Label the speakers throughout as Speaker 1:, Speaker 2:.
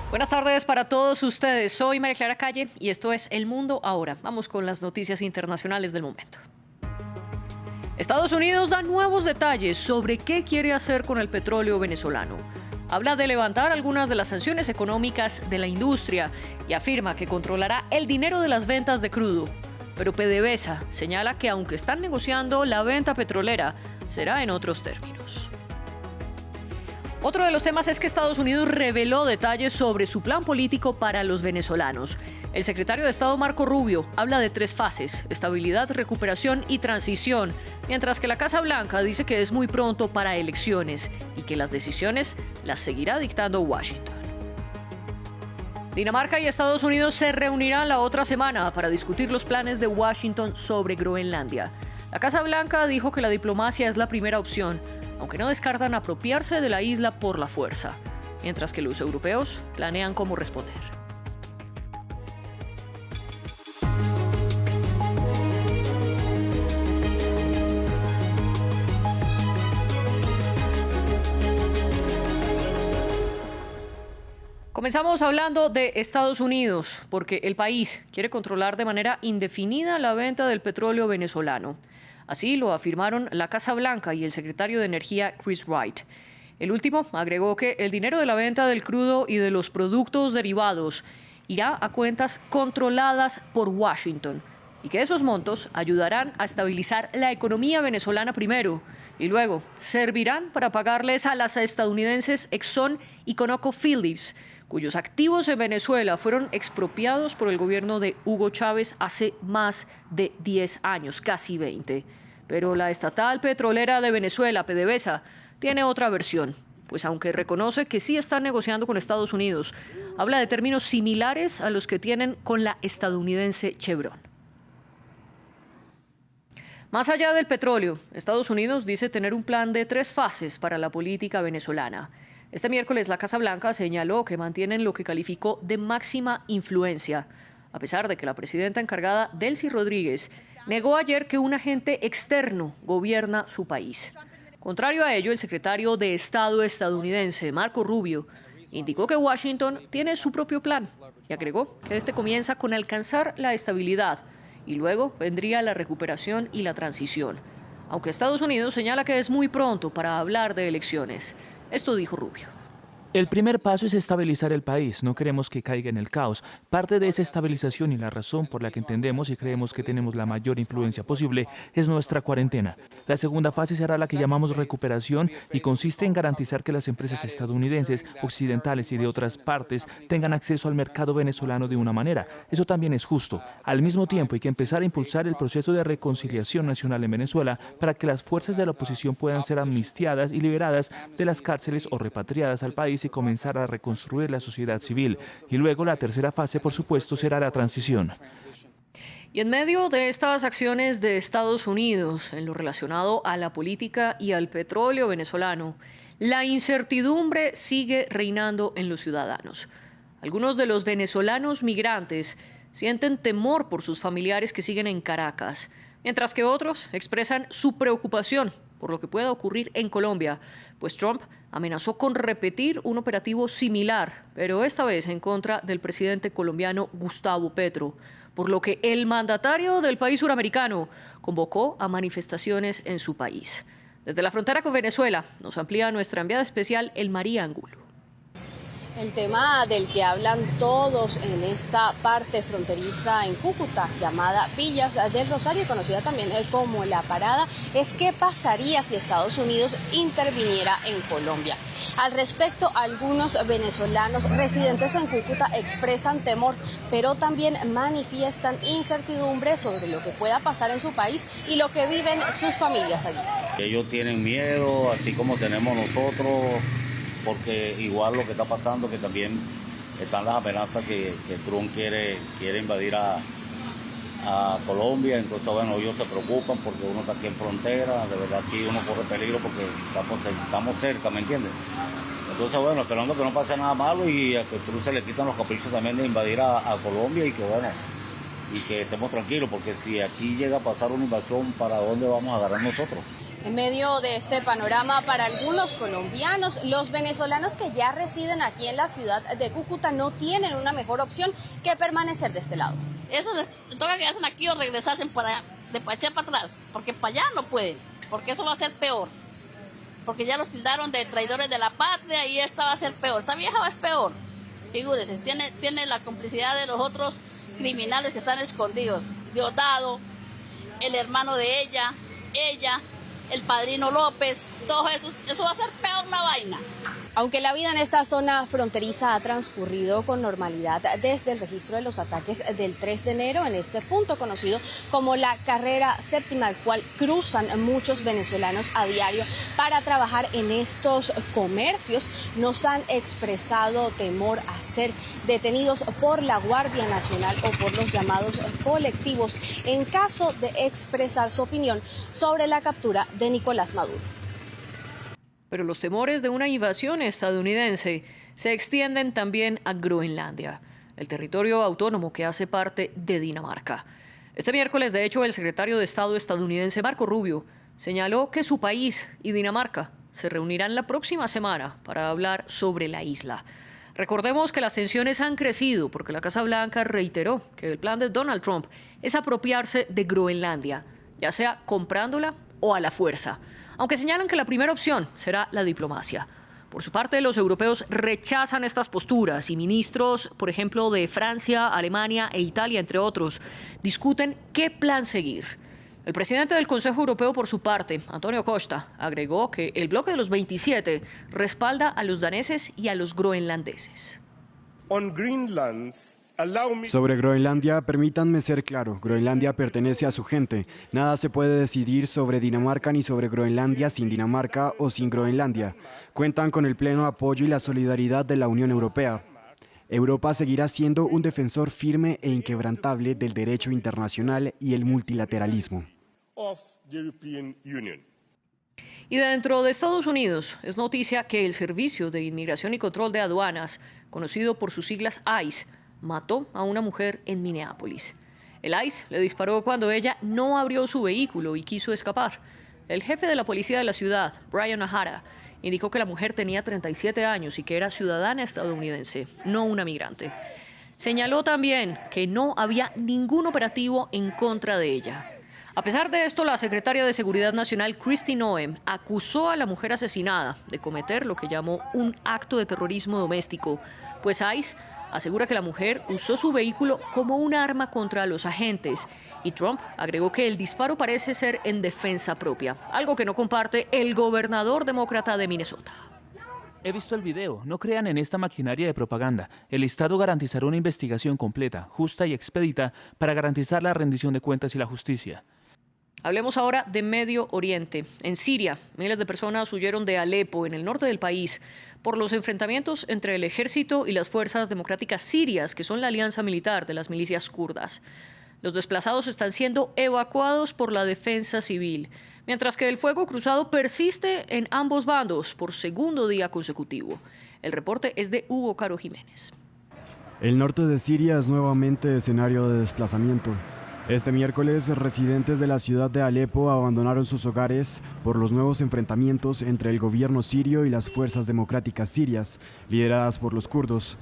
Speaker 1: Buenas tardes para todos ustedes. Soy María Clara Calle y esto es El Mundo Ahora. Vamos con las noticias internacionales del momento. Estados Unidos da nuevos detalles sobre qué quiere hacer con el petróleo venezolano. Habla de levantar algunas de las sanciones económicas de la industria y afirma que controlará el dinero de las ventas de crudo. Pero PDVSA señala que aunque están negociando la venta petrolera, será en otros términos. Otro de los temas es que Estados Unidos reveló detalles sobre su plan político para los venezolanos. El secretario de Estado Marco Rubio habla de 3 fases: estabilidad, recuperación y transición, mientras que la Casa Blanca dice que es muy pronto para elecciones y que las decisiones las seguirá dictando Washington. Dinamarca y Estados Unidos se reunirán la otra semana para discutir los planes de Washington sobre Groenlandia. La Casa Blanca dijo que la diplomacia es la primera opción, aunque no descartan apropiarse de la isla por la fuerza, mientras que los europeos planean cómo responder. Comenzamos hablando de Estados Unidos, porque el país quiere controlar de manera indefinida la venta del petróleo venezolano. Así lo afirmaron la Casa Blanca y el secretario de Energía, Chris Wright. El último agregó que el dinero de la venta del crudo y de los productos derivados irá a cuentas controladas por Washington y que esos montos ayudarán a estabilizar la economía venezolana primero y luego servirán para pagarles a las estadounidenses Exxon y ConocoPhillips, cuyos activos en Venezuela fueron expropiados por el gobierno de Hugo Chávez hace más de 10 años, casi 20. Pero la estatal petrolera de Venezuela, PDVSA, tiene otra versión, pues aunque reconoce que sí está negociando con Estados Unidos, habla de términos similares a los que tienen con la estadounidense Chevron. Más allá del petróleo, Estados Unidos dice tener un plan de 3 fases para la política venezolana. Este miércoles la Casa Blanca señaló que mantienen lo que calificó de máxima influencia, a pesar de que la presidenta encargada, Delcy Rodríguez, negó ayer que un agente externo gobierna su país. Contrario a ello, el secretario de Estado estadounidense, Marco Rubio, indicó que Washington tiene su propio plan y agregó que este comienza con alcanzar la estabilidad y luego vendría la recuperación y la transición, aunque Estados Unidos señala que es muy pronto para hablar de elecciones. Esto dijo Rubio.
Speaker 2: El primer paso es estabilizar el país. No queremos que caiga en el caos. Parte de esa estabilización y la razón por la que entendemos y creemos que tenemos la mayor influencia posible es nuestra cuarentena. La segunda fase será la que llamamos recuperación y consiste en garantizar que las empresas estadounidenses, occidentales y de otras partes tengan acceso al mercado venezolano de una manera. Eso también es justo. Al mismo tiempo hay que empezar a impulsar el proceso de reconciliación nacional en Venezuela para que las fuerzas de la oposición puedan ser amnistiadas y liberadas de las cárceles o repatriadas al país y comenzar a reconstruir la sociedad civil. Y luego la tercera fase, por supuesto, será la transición.
Speaker 1: Y en medio de estas acciones de Estados Unidos en lo relacionado a la política y al petróleo venezolano, la incertidumbre sigue reinando en los ciudadanos. Algunos de los venezolanos migrantes sienten temor por sus familiares que siguen en Caracas, mientras que otros expresan su preocupación por lo que pueda ocurrir en Colombia, pues Trump amenazó con repetir un operativo similar, pero esta vez en contra del presidente colombiano Gustavo Petro, por lo que el mandatario del país suramericano convocó a manifestaciones en su país. Desde la frontera con Venezuela nos amplía nuestra enviada especial, Elmaría Angulo.
Speaker 3: El tema del que hablan todos en esta parte fronteriza en Cúcuta, llamada Villas del Rosario, conocida también como La Parada, es qué pasaría si Estados Unidos interviniera en Colombia. Al respecto, algunos venezolanos residentes en Cúcuta expresan temor, pero también manifiestan incertidumbre sobre lo que pueda pasar en su país y lo que viven sus familias allí.
Speaker 4: Ellos tienen miedo, así como tenemos nosotros, porque igual lo que está pasando, que también están las amenazas que Trump quiere invadir a Colombia. Entonces, bueno, ellos se preocupan porque uno está aquí en frontera, de verdad aquí uno corre peligro porque estamos cerca, ¿me entiendes? Entonces, bueno, esperando que no pase nada malo y a que Trump se le quitan los caprichos también de invadir a Colombia y que, bueno, y que estemos tranquilos, porque si aquí llega a pasar una invasión, ¿para dónde vamos a agarrar nosotros?
Speaker 3: En medio de este panorama, para algunos colombianos, los venezolanos que ya residen aquí en la ciudad de Cúcuta no tienen una mejor opción que permanecer de este lado.
Speaker 5: Eso les toca quedarse aquí o regresarse de Paché para atrás, porque para allá no pueden, porque eso va a ser peor. Porque ya los tildaron de traidores de la patria y esta va a ser peor. Esta vieja es peor. Figúrese, tiene la complicidad de los otros criminales que están escondidos. Diosdado, el hermano de ella, el padrino López, todos esos. Eso va a ser peor la vaina.
Speaker 3: Aunque la vida en esta zona fronteriza ha transcurrido con normalidad desde el registro de los ataques del 3 de enero en este punto conocido como la carrera séptima, al cual cruzan muchos venezolanos a diario para trabajar en estos comercios, nos han expresado temor a ser detenidos por la Guardia Nacional o por los llamados colectivos en caso de expresar su opinión sobre la captura de Nicolás Maduro.
Speaker 1: Pero los temores de una invasión estadounidense se extienden también a Groenlandia, el territorio autónomo que hace parte de Dinamarca. Este miércoles, de hecho, el secretario de Estado estadounidense Marco Rubio señaló que su país y Dinamarca se reunirán la próxima semana para hablar sobre la isla. Recordemos que las tensiones han crecido porque la Casa Blanca reiteró que el plan de Donald Trump es apropiarse de Groenlandia, ya sea comprándola o a la fuerza, aunque señalan que la primera opción será la diplomacia. Por su parte, los europeos rechazan estas posturas y ministros, por ejemplo, de Francia, Alemania e Italia, entre otros, discuten qué plan seguir. El presidente del Consejo Europeo, por su parte, Antonio Costa, agregó que el bloque de los 27 respalda a los daneses y a los groenlandeses.
Speaker 6: Sobre Groenlandia, permítanme ser claro, Groenlandia pertenece a su gente. Nada se puede decidir sobre Dinamarca ni sobre Groenlandia sin Dinamarca o sin Groenlandia. Cuentan con el pleno apoyo y la solidaridad de la Unión Europea. Europa seguirá siendo un defensor firme e inquebrantable del derecho internacional y el multilateralismo.
Speaker 1: Y dentro de Estados Unidos es noticia que el Servicio de Inmigración y Control de Aduanas, conocido por sus siglas ICE, mató a una mujer en Minneapolis. El ICE le disparó cuando ella no abrió su vehículo y quiso escapar. El jefe de la policía de la ciudad, Brian O'Hara, indicó que la mujer tenía 37 años y que era ciudadana estadounidense, no una migrante. Señaló también que no había ningún operativo en contra de ella. A pesar de esto, la secretaria de Seguridad Nacional, Kristi Noem, acusó a la mujer asesinada de cometer lo que llamó un acto de terrorismo doméstico, pues ICE asegura que la mujer usó su vehículo como un arma contra los agentes y Trump agregó que el disparo parece ser en defensa propia, algo que no comparte el gobernador demócrata de Minnesota.
Speaker 2: He visto el video. No crean en esta maquinaria de propaganda. El Estado garantizará una investigación completa, justa y expedita para garantizar la rendición de cuentas y la justicia.
Speaker 1: Hablemos ahora de Medio Oriente. En Siria, miles de personas huyeron de Alepo, en el norte del país, por los enfrentamientos entre el ejército y las fuerzas democráticas sirias, que son la alianza militar de las milicias kurdas. Los desplazados están siendo evacuados por la defensa civil, mientras que el fuego cruzado persiste en ambos bandos por segundo día consecutivo. El reporte es de Hugo Caro Jiménez.
Speaker 6: El norte de Siria es nuevamente escenario de desplazamiento. Este miércoles, residentes de la ciudad de Alepo abandonaron sus hogares por los nuevos enfrentamientos entre el gobierno sirio y las fuerzas democráticas sirias, lideradas por los kurdos.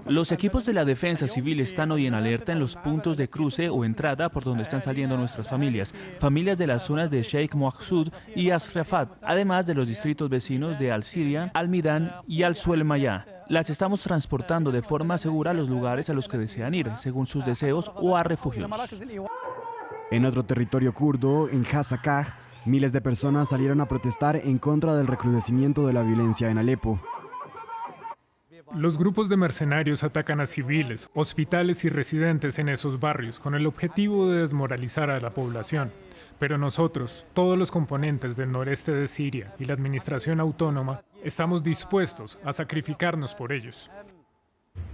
Speaker 2: Los equipos de la defensa civil están hoy en alerta en los puntos de cruce o entrada por donde están saliendo nuestras familias de las zonas de Sheikh Mohammed y Ashrafat, además de los distritos vecinos de Al-Siria, Al-Midan y Al-Suelmayá. Las estamos transportando de forma segura a los lugares a los que desean ir, según sus deseos, o a refugios.
Speaker 6: En otro territorio kurdo, en Hasakah, miles de personas salieron a protestar en contra del recrudecimiento de la violencia en Alepo.
Speaker 7: Los grupos de mercenarios atacan a civiles, hospitales y residentes en esos barrios con el objetivo de desmoralizar a la población. Pero nosotros, todos los componentes del noreste de Siria y la administración autónoma, estamos dispuestos a sacrificarnos por ellos.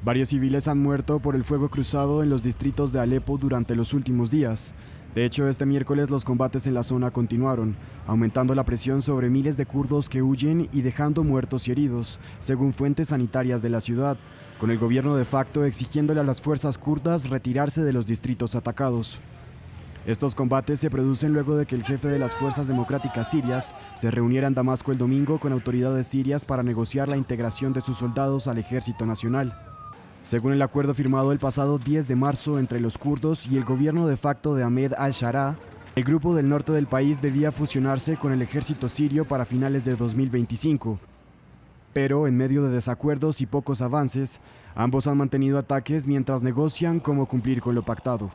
Speaker 6: Varios civiles han muerto por el fuego cruzado en los distritos de Alepo durante los últimos días. De hecho, este miércoles los combates en la zona continuaron, aumentando la presión sobre miles de kurdos que huyen y dejando muertos y heridos, según fuentes sanitarias de la ciudad, con el gobierno de facto exigiéndole a las fuerzas kurdas retirarse de los distritos atacados. Estos combates se producen luego de que el jefe de las Fuerzas Democráticas Sirias se reuniera en Damasco el domingo con autoridades sirias para negociar la integración de sus soldados al Ejército Nacional. Según el acuerdo firmado el pasado 10 de marzo entre los kurdos y el gobierno de facto de Ahmed al-Sharaa, el grupo del norte del país debía fusionarse con el ejército sirio para finales de 2025. Pero en medio de desacuerdos y pocos avances, ambos han mantenido ataques mientras negocian cómo cumplir con lo pactado.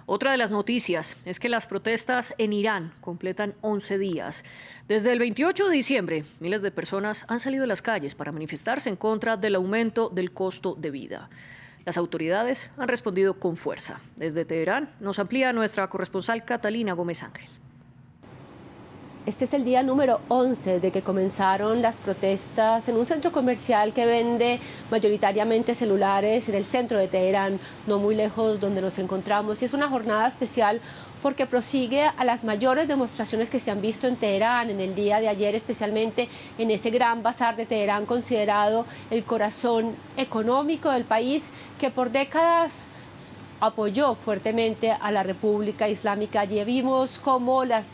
Speaker 1: Otra de las noticias es que las protestas en Irán completan 11 días. Desde el 28 de diciembre, miles de personas han salido a las calles para manifestarse en contra del aumento del costo de vida. Las autoridades han respondido con fuerza. Desde Teherán nos amplía nuestra corresponsal Catalina Gómez Ángel.
Speaker 8: Este es el día número 11 de que comenzaron las protestas en un centro comercial que vende mayoritariamente celulares en el centro de Teherán, no muy lejos donde nos encontramos. Y es una jornada especial porque prosigue a las mayores demostraciones que se han visto en Teherán en el día de ayer, especialmente en ese gran bazar de Teherán considerado el corazón económico del país, que por décadas apoyó fuertemente a la República Islámica. Allí vimos cómo las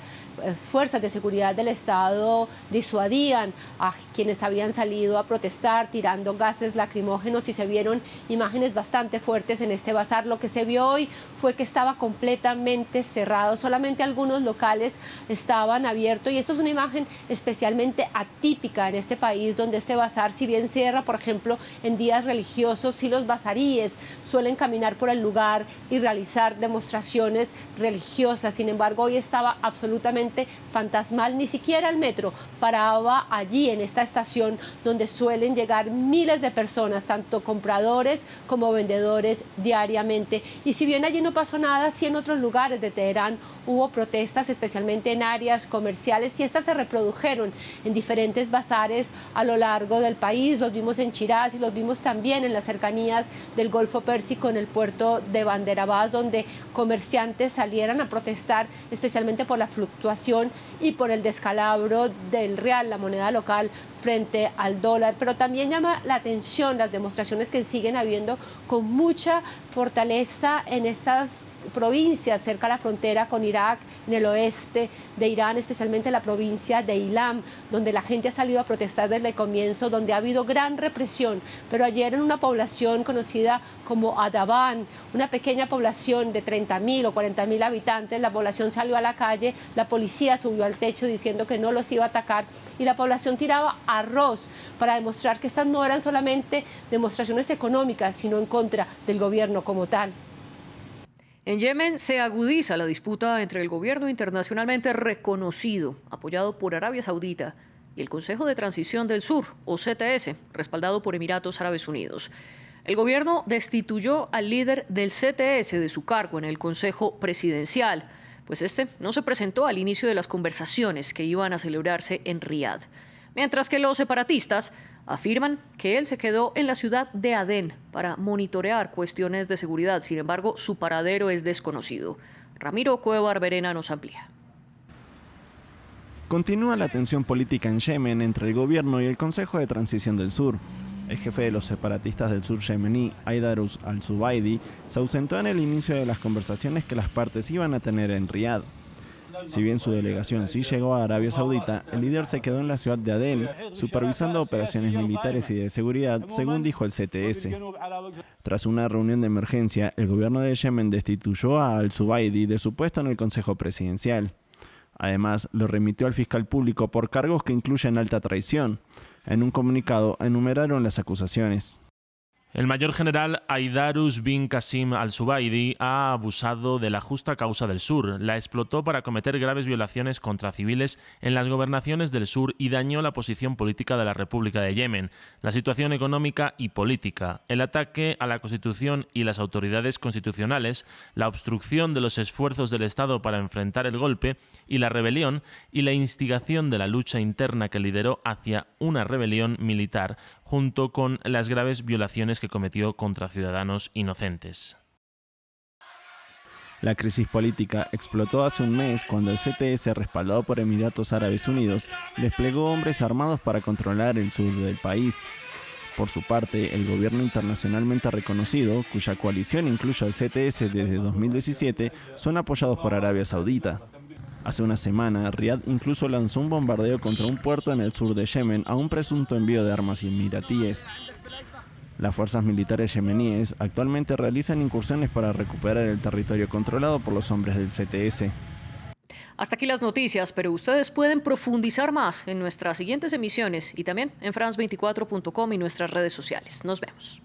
Speaker 8: fuerzas de seguridad del Estado disuadían a quienes habían salido a protestar tirando gases lacrimógenos y se vieron imágenes bastante fuertes en este bazar. Lo que se vio hoy fue que estaba completamente cerrado, solamente algunos locales estaban abiertos y esto es una imagen especialmente atípica en este país donde este bazar, si bien cierra, por ejemplo, en días religiosos, sí los bazaríes suelen caminar por el lugar y realizar demostraciones religiosas. Sin embargo, hoy estaba absolutamente fantasmal, ni siquiera el metro paraba allí en esta estación donde suelen llegar miles de personas, tanto compradores como vendedores diariamente. Y si bien allí no pasó nada, sí en otros lugares de Teherán hubo protestas, especialmente en áreas comerciales, y estas se reprodujeron en diferentes bazares a lo largo del país. Los vimos en Shiraz y los vimos también en las cercanías del Golfo Pérsico, en el puerto de Bandar Abbas, donde comerciantes salieran a protestar, especialmente por la fluctuación y por el descalabro del real, la moneda local, frente al dólar. Pero también llama la atención las demostraciones que siguen habiendo con mucha fortaleza en estas provincias cerca a la frontera con Irak, en el oeste de Irán, especialmente la provincia de Ilam, donde la gente ha salido a protestar desde el comienzo, donde ha habido gran represión. Pero ayer en una población conocida como Adaban, una pequeña población de 30.000 o 40.000 habitantes, la población salió a la calle, la policía subió al techo diciendo que no los iba a atacar y la población tiraba arroz para demostrar que estas no eran solamente demostraciones económicas, sino en contra del gobierno como tal.
Speaker 1: En Yemen se agudiza la disputa entre el gobierno internacionalmente reconocido, apoyado por Arabia Saudita, y el Consejo de Transición del Sur, o CTS, respaldado por Emiratos Árabes Unidos. El gobierno destituyó al líder del CTS de su cargo en el Consejo Presidencial, pues este no se presentó al inicio de las conversaciones que iban a celebrarse en Riad. Mientras que los separatistas afirman que él se quedó en la ciudad de Adén para monitorear cuestiones de seguridad. Sin embargo, su paradero es desconocido. Ramiro Cuevar Verena nos amplía.
Speaker 9: Continúa la tensión política en Yemen entre el gobierno y el Consejo de Transición del Sur. El jefe de los separatistas del sur yemení, Aidarus al-Zubaydi, se ausentó en el inicio de las conversaciones que las partes iban a tener en Riad. Si bien su delegación sí llegó a Arabia Saudita, el líder se quedó en la ciudad de Adén, supervisando operaciones militares y de seguridad, según dijo el CTS. Tras una reunión de emergencia, el gobierno de Yemen destituyó a al-Zubaydi de su puesto en el Consejo Presidencial. Además, lo remitió al fiscal público por cargos que incluyen alta traición. En un comunicado enumeraron las acusaciones.
Speaker 2: El mayor general Aidarus bin Qasim al-Zubaydi ha abusado de la justa causa del sur, la explotó para cometer graves violaciones contra civiles en las gobernaciones del sur y dañó la posición política de la República de Yemen, la situación económica y política, el ataque a la Constitución y las autoridades constitucionales, la obstrucción de los esfuerzos del Estado para enfrentar el golpe y la rebelión y la instigación de la lucha interna que lideró hacia una rebelión militar, junto con las graves violaciones que cometió contra ciudadanos inocentes.
Speaker 9: La crisis política explotó hace un mes cuando el CTS, respaldado por Emiratos Árabes Unidos, desplegó hombres armados para controlar el sur del país. Por su parte, el gobierno internacionalmente reconocido, cuya coalición incluye al CTS desde 2017, son apoyados por Arabia Saudita. Hace una semana, Riad incluso lanzó un bombardeo contra un puerto en el sur de Yemen a un presunto envío de armas emiratíes. Las fuerzas militares yemeníes actualmente realizan incursiones para recuperar el territorio controlado por los hombres del CTS.
Speaker 1: Hasta aquí las noticias, pero ustedes pueden profundizar más en nuestras siguientes emisiones y también en france24.com y nuestras redes sociales. Nos vemos.